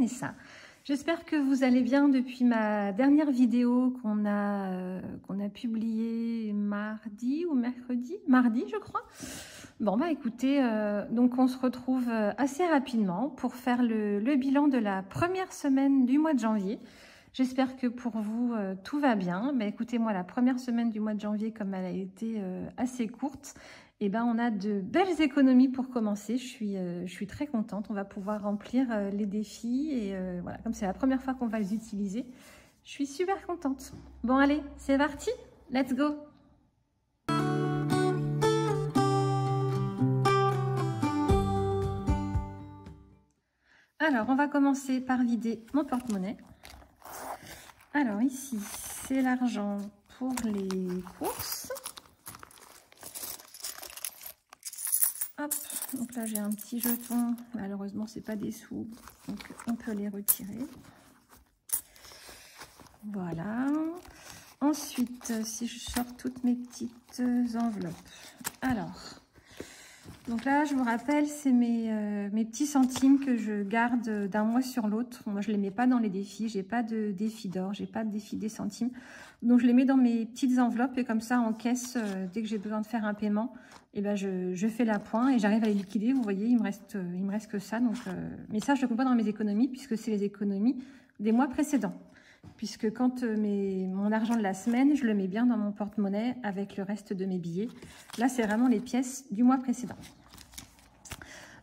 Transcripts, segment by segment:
Vanessa. J'espère que vous allez bien depuis ma dernière vidéo qu'on a publiée mardi ou mercredi, mardi je crois. Bon bah écoutez, donc on se retrouve assez rapidement pour faire le bilan de la première semaine du mois de janvier. J'espère que pour vous tout va bien. Mais écoutez, moi la première semaine du mois de janvier, comme elle a été assez courte, et ben on a de belles économies pour commencer. Je suis très contente. On va pouvoir remplir les défis et voilà, comme c'est la première fois qu'on va les utiliser, je suis super contente. Bon allez, c'est parti, let's go. Alors, on va commencer par vider mon porte-monnaie. Alors ici, c'est l'argent pour les courses. Hop, donc là j'ai un petit jeton. Malheureusement, c'est pas des sous, donc on peut les retirer. Voilà. Ensuite, si je sors toutes mes petites enveloppes. Alors, donc là, je vous rappelle, c'est mes petits centimes que je garde d'un mois sur l'autre. Moi, je les mets pas dans les défis. J'ai pas de défi d'or, j'ai pas de défi des centimes. Donc, je les mets dans mes petites enveloppes et comme ça, en caisse, dès que j'ai besoin de faire un paiement, et ben je fais l'appoint et j'arrive à les liquider. Vous voyez, il me reste que ça. Donc, mais ça, je le compte pas dans mes économies puisque c'est les économies des mois précédents. Puisque quand mon argent de la semaine, je le mets bien dans mon porte-monnaie avec le reste de mes billets. Là, c'est vraiment les pièces du mois précédent.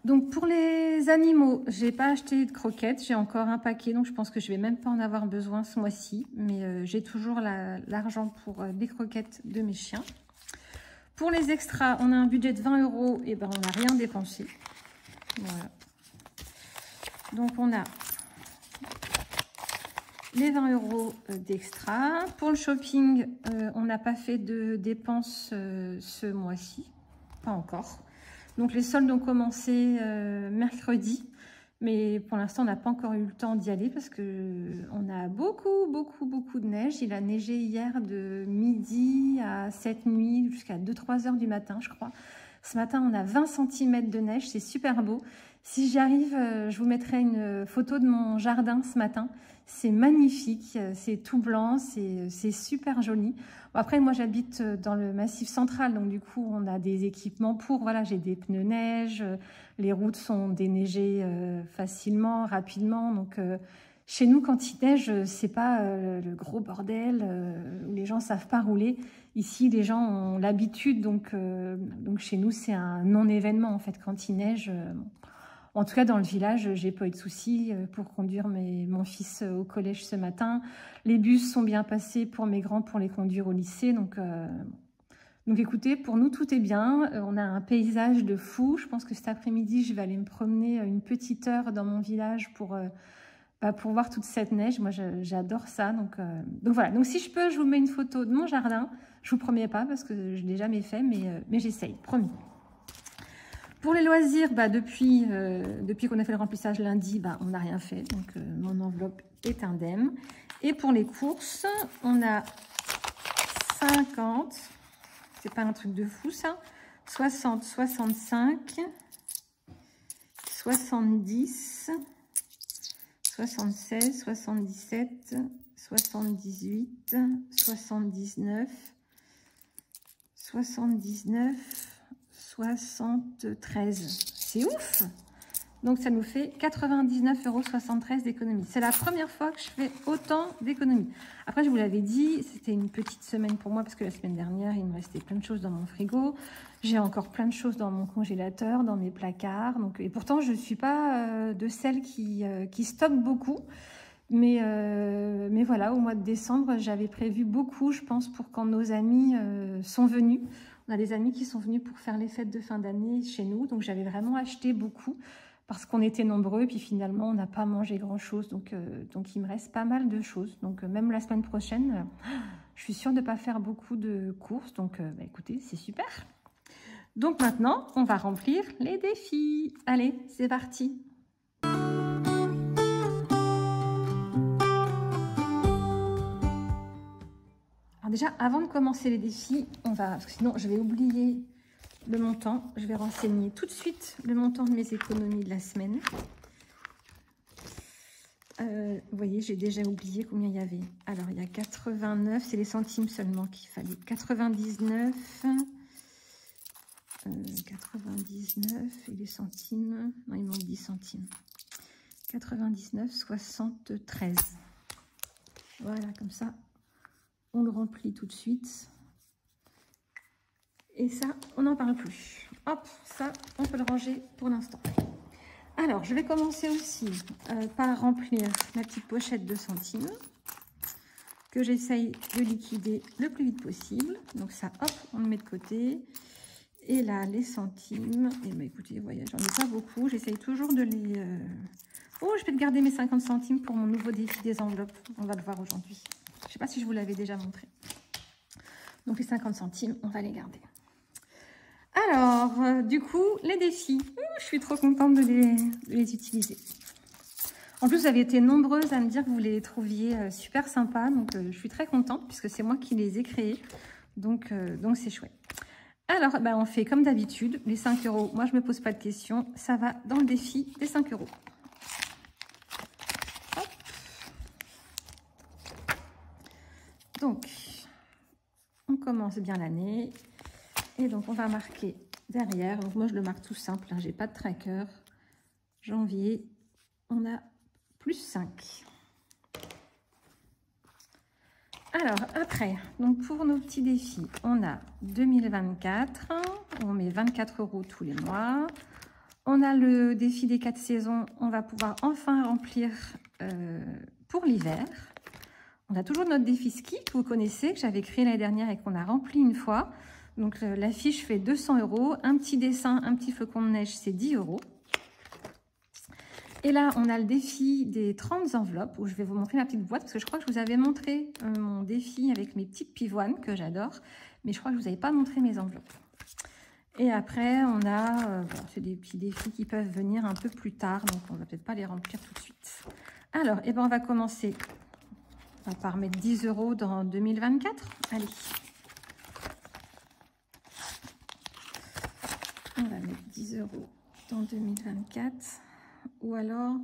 Donc, pour les animaux, j'ai pas acheté de croquettes. J'ai encore un paquet, donc je pense que je vais même pas en avoir besoin ce mois-ci. Mais j'ai toujours l'argent pour des croquettes de mes chiens. Pour les extras, on a un budget de 20 €. Et ben, on n'a rien dépensé. Voilà. Donc, on a les 20 € d'extra. Pour le shopping, on n'a pas fait de dépenses ce mois-ci. Pas encore. Donc, les soldes ont commencé mercredi. Mais pour l'instant, on n'a pas encore eu le temps d'y aller parce qu'on a beaucoup de neige. Il a neigé hier de midi à cette nuit jusqu'à 2-3 heures du matin, je crois. Ce matin, on a 20 cm de neige. C'est super beau. Si j'y arrive, je vous mettrai une photo de mon jardin ce matin. C'est magnifique, c'est tout blanc, c'est super joli. Bon, après, moi, j'habite dans le Massif central, donc du coup, on a des équipements pour. Voilà, j'ai des pneus neige, les routes sont déneigées facilement, rapidement. Donc, chez nous, quand il neige, c'est pas le gros bordel où les gens savent pas rouler. Ici, les gens ont l'habitude, donc chez nous, c'est un non-événement en fait quand il neige. En tout cas, dans le village, j'ai pas eu de soucis pour conduire mon fils au collège ce matin. Les bus sont bien passés pour mes grands pour les conduire au lycée. Donc écoutez, pour nous, tout est bien. On a un paysage de fou. Je pense que cet après-midi, je vais aller me promener une petite heure dans mon village pour voir toute cette neige. Moi, j'adore ça. Donc voilà. Donc si je peux, je vous mets une photo de mon jardin. Je vous promets pas parce que je l'ai jamais fait, mais j'essaye, promis. Pour les loisirs, depuis qu'on a fait le remplissage lundi, on n'a rien fait. Donc, mon enveloppe est indemne. Et pour les courses, on a 50. C'est pas un truc de fou, ça. 60, 65, 70, 76, 77, 78, 79, 79... 73, c'est ouf. Donc ça nous fait 99,73 € d'économie. C'est la première fois que je fais autant d'économies. Après, je vous l'avais dit, c'était une petite semaine pour moi parce que la semaine dernière, il me restait plein de choses dans mon frigo. J'ai encore plein de choses dans mon congélateur, dans mes placards. Donc, et pourtant, je ne suis pas de celles qui stockent beaucoup. Mais voilà, au mois de décembre, j'avais prévu beaucoup, je pense, pour quand nos amis sont venus. On a des amis qui sont venus pour faire les fêtes de fin d'année chez nous. Donc, j'avais vraiment acheté beaucoup parce qu'on était nombreux. Et puis, finalement, on n'a pas mangé grand-chose. Donc, il me reste pas mal de choses. Donc, même la semaine prochaine, je suis sûre de ne pas faire beaucoup de courses. Donc, écoutez, c'est super. Donc, maintenant, on va remplir les défis. Allez, c'est parti. Alors déjà, avant de commencer les défis, parce que sinon je vais oublier le montant. Je vais renseigner tout de suite le montant de mes économies de la semaine. Vous voyez, j'ai déjà oublié combien il y avait. Alors, il y a 89, c'est les centimes seulement qu'il fallait. 99, 99 et les centimes. Non, il manque 10 centimes. 99, 73. Voilà, comme ça, on le remplit tout de suite. Et ça, on n'en parle plus. Hop, ça, on peut le ranger pour l'instant. Alors, je vais commencer aussi par remplir ma petite pochette de centimes que j'essaye de liquider le plus vite possible. Donc ça, hop, on le met de côté. Et là, les centimes, et bien écoutez, vous voyez, j'en ai pas beaucoup. J'essaye toujours de les... Oh, je vais garder mes 50 centimes pour mon nouveau défi des enveloppes. On va le voir aujourd'hui. Je ne sais pas si je vous l'avais déjà montré. Donc les 50 centimes, on va les garder. Alors, du coup, les défis. Je suis trop contente de les utiliser. En plus, vous avez été nombreuses à me dire que vous les trouviez super sympas. Donc, je suis très contente puisque c'est moi qui les ai créés. Donc c'est chouette. Alors, bah, on fait comme d'habitude. Les 5 €, moi, je ne me pose pas de questions. Ça va dans le défi des 5 €. Hop. Donc, on commence bien l'année. Et donc, on va marquer derrière. Donc, moi, je le marque tout simple. Hein, je n'ai pas de tracker. Janvier, on a plus 5. Alors, après, donc pour nos petits défis, on a 2024. On met 24 € tous les mois. On a le défi des 4 saisons. On va pouvoir enfin remplir pour l'hiver. On a toujours notre défi ski que vous connaissez, que j'avais créé l'année dernière et qu'on a rempli une fois. Donc, la fiche fait 200 €. Un petit dessin, un petit flocon de neige, c'est 10 €. Et là, on a le défi des 30 enveloppes, où je vais vous montrer ma petite boîte, parce que je crois que je vous avais montré mon défi avec mes petites pivoines, que j'adore. Mais je crois que je ne vous avais pas montré mes enveloppes. Et après, on a voilà, c'est des petits défis qui peuvent venir un peu plus tard, donc on ne va peut-être pas les remplir tout de suite. Alors, eh ben, on va commencer par mettre 10 € dans 2024. Allez. On va mettre 10 € dans 2024. Ou alors,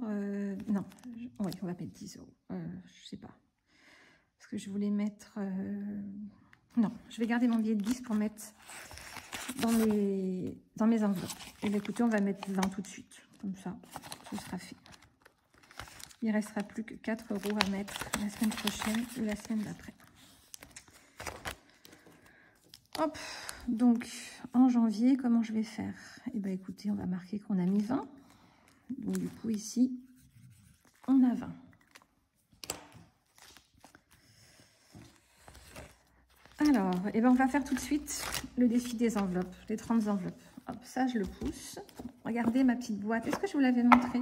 non, oui, on va mettre 10 €. Je sais pas. Parce que je voulais mettre... non, je vais garder mon billet de 10 pour mettre dans mes enveloppes. Et bien, écoutez, on va mettre 20 tout de suite. Comme ça, ce sera fait. Il ne restera plus que 4 € à mettre la semaine prochaine ou la semaine d'après. Hop, donc en janvier, comment je vais faire? Eh bien, écoutez, on va marquer qu'on a mis 20. Donc, du coup, ici, on a 20. Alors, eh ben, on va faire tout de suite le défi des enveloppes, les 30 enveloppes. Hop, ça, je le pousse. Regardez ma petite boîte. Est-ce que je vous l'avais montré?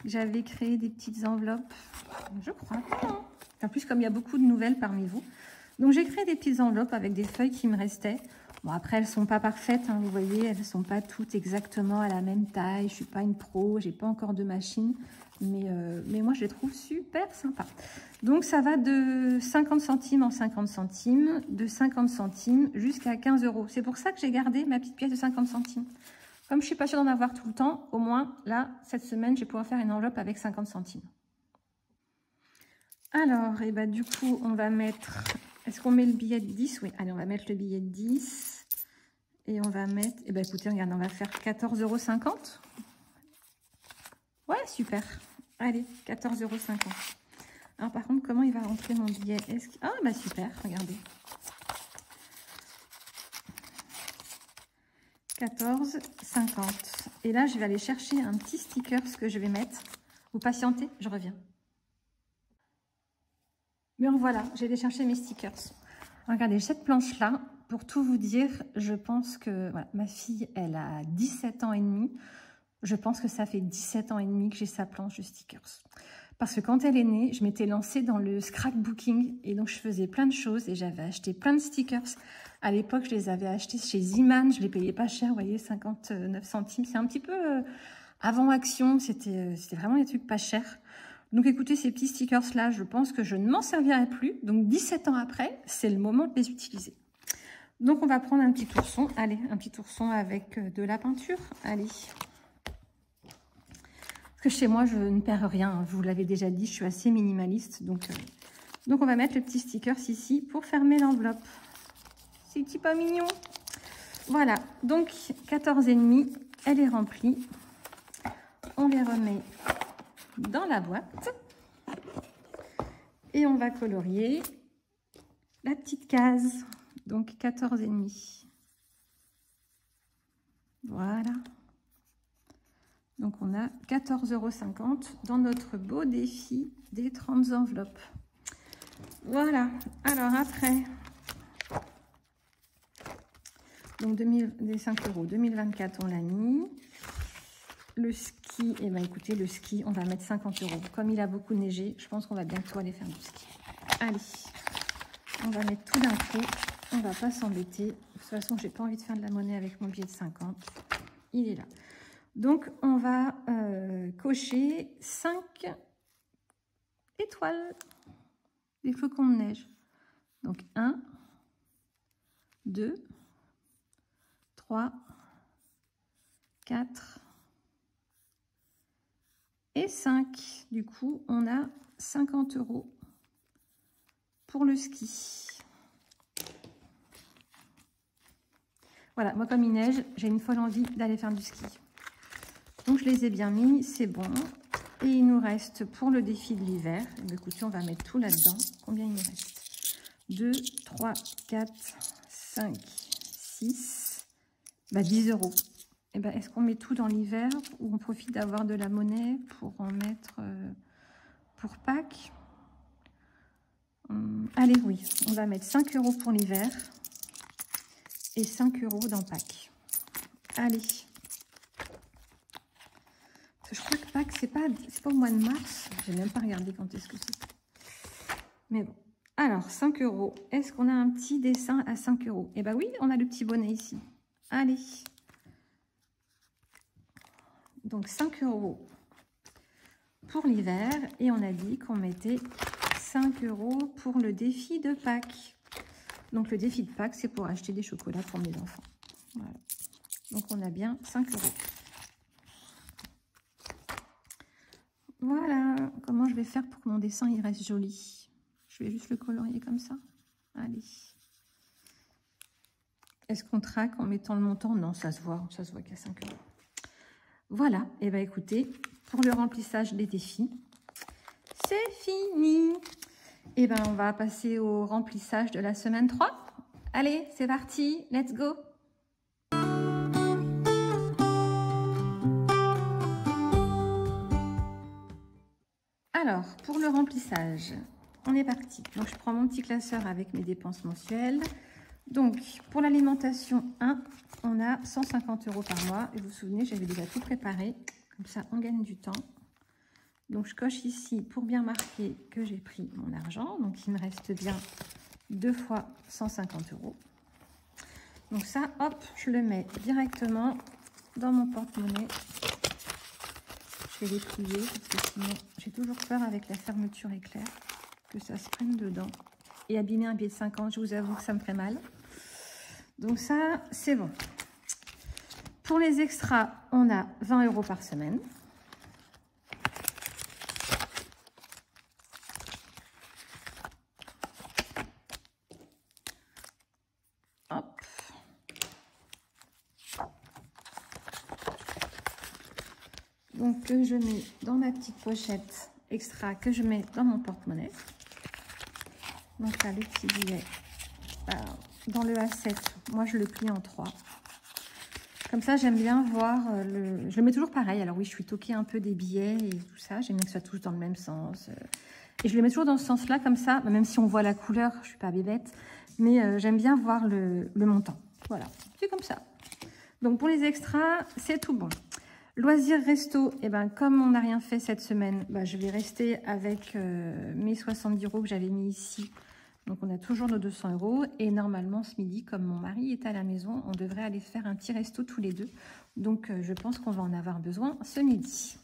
J'avais créé des petites enveloppes. Je crois que non. En plus, comme il y a beaucoup de nouvelles parmi vous. Donc, j'ai créé des petites enveloppes avec des feuilles qui me restaient. Bon, après, elles ne sont pas parfaites, hein, vous voyez, elles ne sont pas toutes exactement à la même taille. Je ne suis pas une pro, je n'ai pas encore de machine, mais moi, je les trouve super sympas. Donc, ça va de 50 centimes en 50 centimes, de 50 centimes jusqu'à 15 €. C'est pour ça que j'ai gardé ma petite pièce de 50 centimes. Comme je ne suis pas sûre d'en avoir tout le temps, au moins, là, cette semaine, je vais pouvoir faire une enveloppe avec 50 centimes. Alors, et bah, du coup, on va mettre... Est-ce qu'on met le billet de 10? Oui, allez, on va mettre le billet de 10. Et on va mettre... Eh bien, écoutez, regarde, on va faire 14,50 €. Ouais, super. Allez, 14,50 €. Alors, par contre, comment il va rentrer mon billet? Ah, bah super, regardez. 14,50 €. Et là, je vais aller chercher un petit sticker, ce que je vais mettre. Vous patientez, je reviens. Mais voilà, j'ai allé chercher mes stickers. Regardez, cette planche-là, pour tout vous dire, je pense que voilà, ma fille, elle a 17 ans et demi. Je pense que ça fait 17 ans et demi que j'ai sa planche de stickers. Parce que quand elle est née, je m'étais lancée dans le scrapbooking et donc je faisais plein de choses et j'avais acheté plein de stickers. À l'époque, je les avais achetés chez Ziman, je les payais pas cher, vous voyez, 59 centimes. C'est un petit peu avant Action, c'était vraiment des trucs pas chers. Donc écoutez, ces petits stickers-là, je pense que je ne m'en servirai plus. Donc 17 ans après, c'est le moment de les utiliser. Donc on va prendre un petit ourson. Allez, un petit ourson avec de la peinture. Allez. Parce que chez moi, je ne perds rien. Je vous l'avais déjà dit, je suis assez minimaliste. Donc on va mettre le petit sticker ici pour fermer l'enveloppe. C'est pas mignon. Voilà, donc 14,5, elle est remplie. On les remet dans la boîte. Et on va colorier la petite case. Donc 14,5. Voilà. Donc on a 14,50 € dans notre beau défi des 30 enveloppes. Voilà. Alors après, donc des 5 €, 2024 on l'a mis. Le ski, eh ben écoutez, le ski, on va mettre 50 €. Comme il a beaucoup neigé, je pense qu'on va bientôt aller faire du ski. Allez, on va mettre tout d'un coup. On va pas s'embêter. De toute façon, j'ai pas envie de faire de la monnaie avec mon billet de 50. Il est là. Donc, on va cocher 5 étoiles. Des flocons de neige. Donc, 1, 2, 3, 4 et 5. Du coup, on a 50 € pour le ski. Voilà, moi comme il neige, j'ai une folle envie d'aller faire du ski. Donc je les ai bien mis, c'est bon. Et il nous reste pour le défi de l'hiver, écoutez, on va mettre tout là-dedans. Combien il nous reste? 2, 3, 4, 5, 6, 10 €. Et ben, est-ce qu'on met tout dans l'hiver ou on profite d'avoir de la monnaie pour en mettre pour Pâques? Allez, oui, on va mettre 5 € pour l'hiver et 5 € dans Pâques. Allez. Je crois que Pâques, c'est pas au mois de mars. Je n'ai même pas regardé quand est-ce que c'est. Mais bon. Alors, 5 €. Est-ce qu'on a un petit dessin à 5 €? Eh bien oui, on a le petit bonnet ici. Allez. Donc 5 € pour l'hiver. Et on a dit qu'on mettait 5 € pour le défi de Pâques. Donc le défi de Pâques, c'est pour acheter des chocolats pour mes enfants. Voilà. Donc on a bien 5 €. Voilà. Comment je vais faire pour que mon dessin il reste joli? Je vais juste le colorier comme ça. Allez. Est-ce qu'on traque en mettant le montant? Non, ça se voit qu'il y a 5 €. Voilà, et bien écoutez, pour le remplissage des défis, c'est fini. Et bien on va passer au remplissage de la semaine 3. Allez, c'est parti, let's go. Alors, pour le remplissage, on est parti. Donc je prends mon petit classeur avec mes dépenses mensuelles. Donc, pour l'alimentation 1, on a 150 € par mois. Et vous vous souvenez, j'avais déjà tout préparé. Comme ça, on gagne du temps. Donc, je coche ici pour bien marquer que j'ai pris mon argent. Donc, il me reste bien 2 fois 150 €. Donc ça, hop, je le mets directement dans mon porte-monnaie. Je vais les plier parce que sinon, j'ai toujours peur avec la fermeture éclair que ça se prenne dedans. Et abîmer un billet de 50, je vous avoue que ça me ferait mal. Donc ça, c'est bon. Pour les extras, on a 20 € par semaine. Hop. Donc que je mets dans ma petite pochette extra, que je mets dans mon porte-monnaie. Donc là, le petit billet, dans le A7, moi je le plie en 3. Comme ça, j'aime bien voir je le mets toujours pareil. Alors oui, je suis toquée un peu des billets et tout ça. J'aime bien que ça touche dans le même sens. Et je le mets toujours dans ce sens-là, comme ça, même si on voit la couleur, je suis pas bébête. Mais j'aime bien voir le montant. Voilà, c'est comme ça. Donc pour les extras, c'est tout bon. Loisirs resto, eh ben, comme on n'a rien fait cette semaine, je vais rester avec mes 70 € que j'avais mis ici. Donc on a toujours nos 200 €. Et normalement ce midi, comme mon mari est à la maison, on devrait aller faire un petit resto tous les deux. Donc je pense qu'on va en avoir besoin ce midi.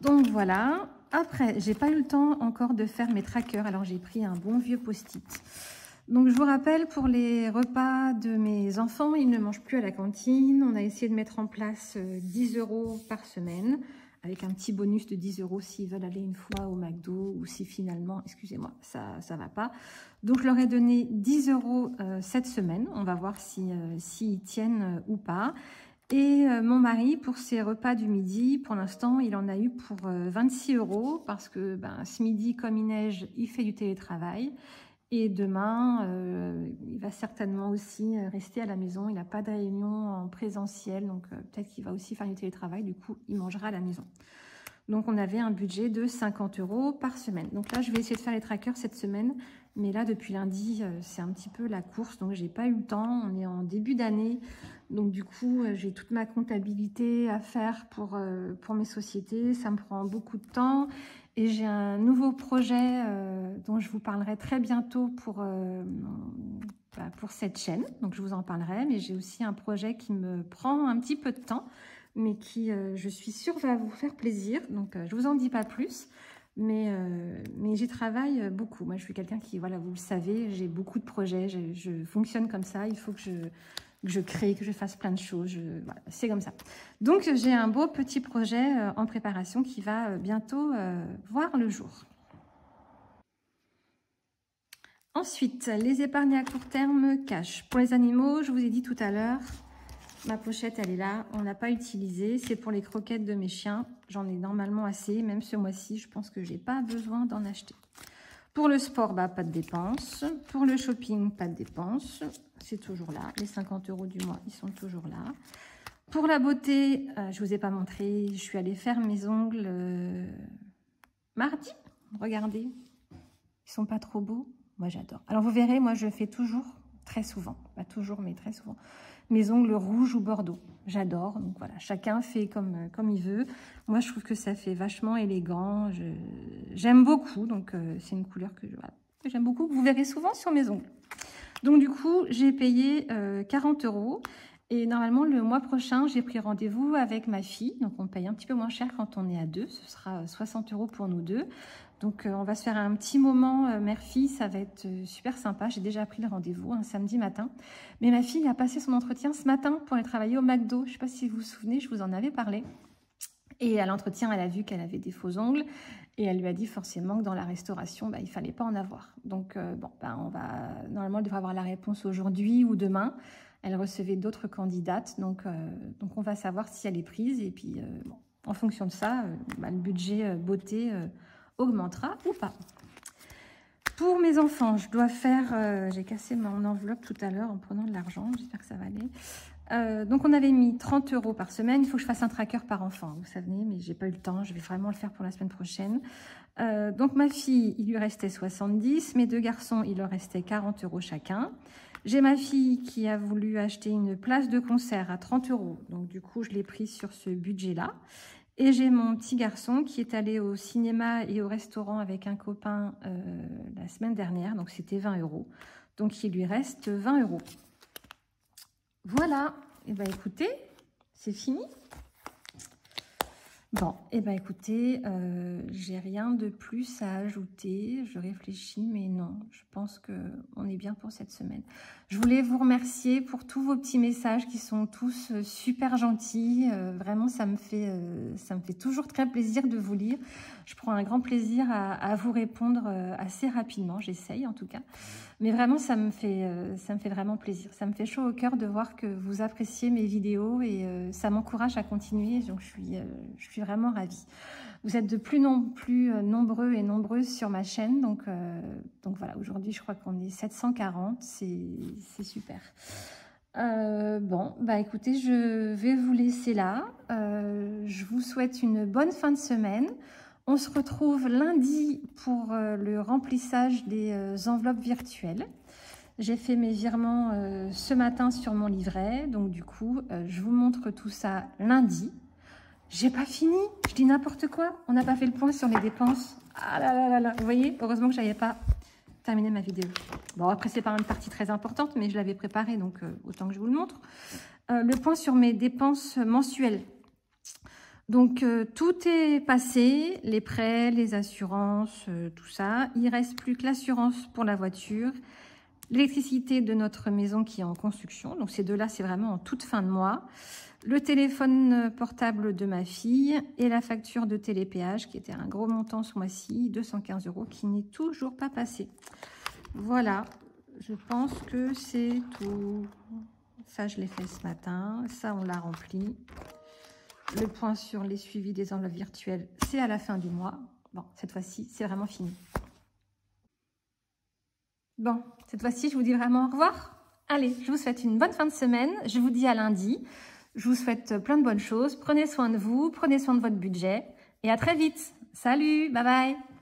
Donc voilà. Après, j'ai pas eu le temps encore de faire mes trackers. Alors j'ai pris un bon vieux post-it. Donc, je vous rappelle, pour les repas de mes enfants, ils ne mangent plus à la cantine. On a essayé de mettre en place 10 € par semaine, avec un petit bonus de 10 € s'ils veulent aller une fois au McDo ou si finalement, excusez-moi, ça ne va pas. Donc, je leur ai donné 10 € cette semaine. On va voir s'ils tiennent ou pas. Et mon mari, pour ses repas du midi, pour l'instant, il en a eu pour 26 € parce que ce midi, comme il neige, il fait du télétravail. Et demain, il va certainement aussi rester à la maison. Il n'a pas de réunion en présentiel, donc peut-être qu'il va aussi faire du télétravail. Du coup, il mangera à la maison. Donc, on avait un budget de 50 € par semaine. Donc là, je vais essayer de faire les trackers cette semaine. Mais là, depuis lundi, c'est un petit peu la course. Donc, j'ai pas eu le temps. On est en début d'année. Donc, du coup, j'ai toute ma comptabilité à faire pour mes sociétés. Ça me prend beaucoup de temps. Et j'ai un nouveau projet dont je vous parlerai très bientôt pour cette chaîne. Donc, je vous en parlerai. Mais j'ai aussi un projet qui me prend un petit peu de temps, mais qui, je suis sûre, va vous faire plaisir. Donc, je ne vous en dis pas plus. Mais j'y travaille beaucoup. Moi, je suis quelqu'un qui, voilà, vous le savez, j'ai beaucoup de projets. Je fonctionne comme ça. Il faut que je crée, que je fasse plein de choses. Voilà, c'est comme ça. Donc, j'ai un beau petit projet en préparation qui va bientôt voir le jour. Ensuite, les épargnes à court terme cash. Pour les animaux, je vous ai dit tout à l'heure, ma pochette, elle est là. On n'a pas utilisé. C'est pour les croquettes de mes chiens. J'en ai normalement assez. Même ce mois-ci, je pense que je n'ai pas besoin d'en acheter. Pour le sport, pas de dépenses. Pour le shopping, pas de dépenses. C'est toujours là. Les 50 € du mois, ils sont toujours là. Pour la beauté, je ne vous ai pas montré. Je suis allée faire mes ongles mardi. Regardez. Ils sont pas trop beaux. Moi, j'adore. Alors, vous verrez, moi, je fais toujours, très souvent, pas toujours, mais très souvent, mes ongles rouges ou bordeaux. J'adore. Donc, voilà, chacun fait comme il veut. Moi, je trouve que ça fait vachement élégant. J'aime beaucoup. Donc, c'est une couleur que j'aime beaucoup. Vous verrez souvent sur mes ongles. Donc, du coup, j'ai payé 40 €. Et normalement, le mois prochain, j'ai pris rendez-vous avec ma fille. Donc, on paye un petit peu moins cher quand on est à deux. Ce sera 60 € pour nous deux. Donc, on va se faire un petit moment mère-fille. Ça va être super sympa. J'ai déjà pris le rendez-vous un samedi matin. Mais ma fille a passé son entretien ce matin pour aller travailler au McDo. Je ne sais pas si vous vous souvenez, je vous en avais parlé. Et à l'entretien, elle a vu qu'elle avait des faux ongles. Et elle lui a dit forcément que dans la restauration, il ne fallait pas en avoir. Donc, normalement, elle devrait avoir la réponse aujourd'hui ou demain. Elle recevait d'autres candidates. Donc, on va savoir si elle est prise. Et puis, en fonction de ça, le budget beauté augmentera ou pas. Pour mes enfants, je dois faire... j'ai cassé mon enveloppe tout à l'heure en prenant de l'argent. J'espère que ça va aller. Donc, on avait mis 30 € par semaine. Il faut que je fasse un tracker par enfant, vous savez, mais j'ai pas eu le temps. Je vais vraiment le faire pour la semaine prochaine. Donc, ma fille, il lui restait 70. Mes deux garçons, il leur restait 40 € chacun. J'ai ma fille qui a voulu acheter une place de concert à 30 €. Donc, du coup, je l'ai prise sur ce budget-là. Et j'ai mon petit garçon qui est allé au cinéma et au restaurant avec un copain la semaine dernière. Donc, c'était 20 €. Donc, il lui reste 20 €. Voilà. Et bien, écoutez, c'est fini. Bon, et bien, écoutez, j'ai rien de plus à ajouter. Je réfléchis, mais non, je pense qu'on est bien pour cette semaine. Je voulais vous remercier pour tous vos petits messages qui sont tous super gentils. Vraiment, ça me fait toujours très plaisir de vous lire. Je prends un grand plaisir à vous répondre assez rapidement. J'essaye en tout cas. Mais vraiment, ça me fait vraiment plaisir. Ça me fait chaud au cœur de voir que vous appréciez mes vidéos et ça m'encourage à continuer. Donc, je suis vraiment ravie. Vous êtes de plus nombreux et nombreuses sur ma chaîne. Donc voilà, aujourd'hui, je crois qu'on est 740. C'est super. Écoutez, je vais vous laisser là. Je vous souhaite une bonne fin de semaine. On se retrouve lundi pour le remplissage des enveloppes virtuelles. J'ai fait mes virements ce matin sur mon livret. Donc, du coup, je vous montre tout ça lundi. J'ai pas fini. Je dis n'importe quoi. On n'a pas fait le point sur les dépenses. Ah là là là là. Vous voyez, heureusement que je n'avais pas terminé ma vidéo. Bon, après, c'est pas une partie très importante, mais je l'avais préparée, donc autant que je vous le montre. Le point sur mes dépenses mensuelles. Donc, tout est passé, les prêts, les assurances, tout ça. Il ne reste plus que l'assurance pour la voiture l'électricité de notre maison qui est en construction. Donc ces deux-là, c'est vraiment en toute fin de mois. Le téléphone portable de ma fille et la facture de télépéage qui était un gros montant ce mois-ci, 215 € qui n'est toujours pas passé. Voilà, je pense que c'est tout. Ça, je l'ai fait ce matin. Ça, on l'a rempli. Le point sur les suivis des enveloppes virtuelles, c'est à la fin du mois. Bon, cette fois-ci, c'est vraiment fini. Bon, cette fois-ci, je vous dis vraiment au revoir. Allez, je vous souhaite une bonne fin de semaine. Je vous dis à lundi. Je vous souhaite plein de bonnes choses. Prenez soin de vous, prenez soin de votre budget. Et à très vite. Salut, bye bye.